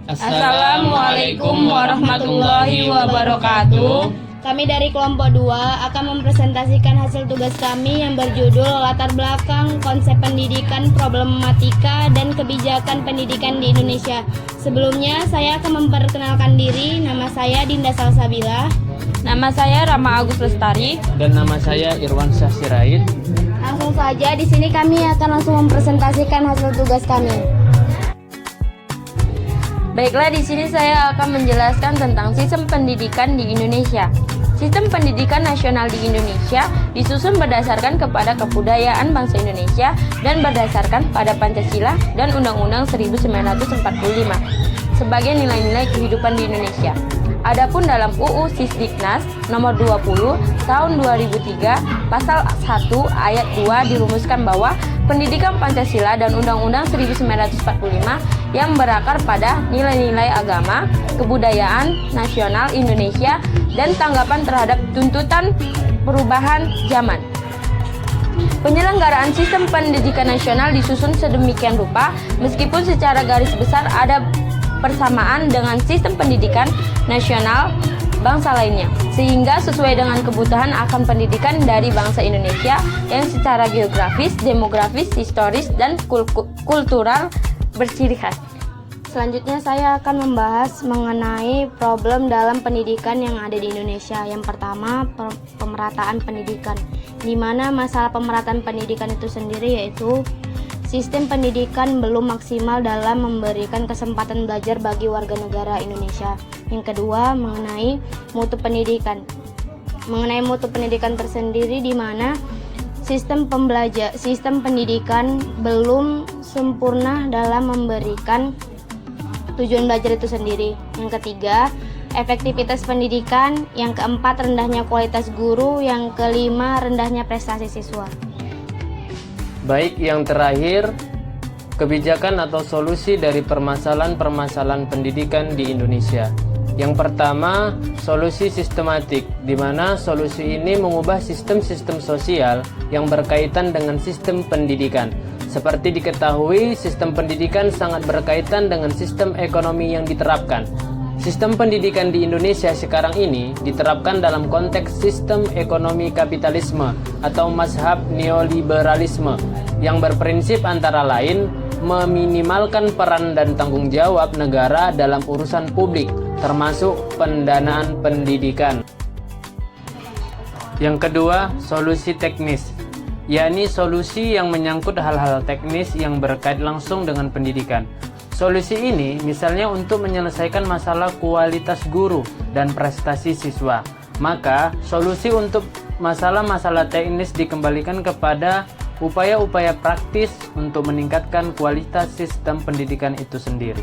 Assalamualaikum warahmatullahi wabarakatuh. Kami dari kelompok 2 akan mempresentasikan hasil tugas kami yang berjudul Latar Belakang Konsep Pendidikan, Problematika, dan Kebijakan Pendidikan di Indonesia. Sebelumnya, saya akan memperkenalkan diri. Nama saya Dinda Salsabila. Nama saya Rama Agus Lestari. Dan nama saya Irwansyah Sirait. Langsung saja, di sini kami akan langsung mempresentasikan hasil tugas kami. Baiklah, di sini saya akan menjelaskan tentang sistem pendidikan di Indonesia. Sistem pendidikan nasional di Indonesia disusun berdasarkan kepada kebudayaan bangsa Indonesia dan berdasarkan pada Pancasila dan Undang-Undang 1945 sebagai nilai-nilai kehidupan di Indonesia. Adapun dalam UU Sisdiknas nomor 20 tahun 2003 pasal 1 ayat 2 dirumuskan bahwa pendidikan Pancasila dan Undang-Undang 1945 yang berakar pada nilai-nilai agama, kebudayaan nasional Indonesia, dan tanggapan terhadap tuntutan perubahan zaman. Penyelenggaraan sistem pendidikan nasional disusun sedemikian rupa, meskipun secara garis besar ada persamaan dengan sistem pendidikan nasional bangsa lainnya, sehingga sesuai dengan kebutuhan akan pendidikan dari bangsa Indonesia yang secara geografis, demografis, historis, dan kultural berciri khas. Selanjutnya saya akan membahas mengenai problem dalam pendidikan yang ada di Indonesia. Yang pertama, pemerataan pendidikan, di mana masalah pemerataan pendidikan itu sendiri yaitu sistem pendidikan belum maksimal dalam memberikan kesempatan belajar bagi warga negara Indonesia. Yang kedua, mengenai mutu pendidikan. Mengenai mutu pendidikan tersendiri, di mana sistem pendidikan belum sempurna dalam memberikan tujuan belajar itu sendiri. Yang ketiga, efektivitas pendidikan. Yang keempat, rendahnya kualitas guru. Yang kelima, rendahnya prestasi siswa. Baik, yang terakhir, kebijakan atau solusi dari permasalahan-permasalahan pendidikan di Indonesia. Yang pertama, solusi sistematik, di mana solusi ini mengubah sistem-sistem sosial yang berkaitan dengan sistem pendidikan. Seperti diketahui, sistem pendidikan sangat berkaitan dengan sistem ekonomi yang diterapkan. Sistem pendidikan di Indonesia sekarang ini diterapkan dalam konteks sistem ekonomi kapitalisme atau mazhab neoliberalisme yang berprinsip antara lain meminimalkan peran dan tanggung jawab negara dalam urusan publik, termasuk pendanaan pendidikan. Yang kedua, solusi teknis, yakni solusi yang menyangkut hal-hal teknis yang berkait langsung dengan pendidikan. Solusi ini misalnya untuk menyelesaikan masalah kualitas guru dan prestasi siswa. Maka solusi untuk masalah-masalah teknis dikembalikan kepada upaya-upaya praktis untuk meningkatkan kualitas sistem pendidikan itu sendiri.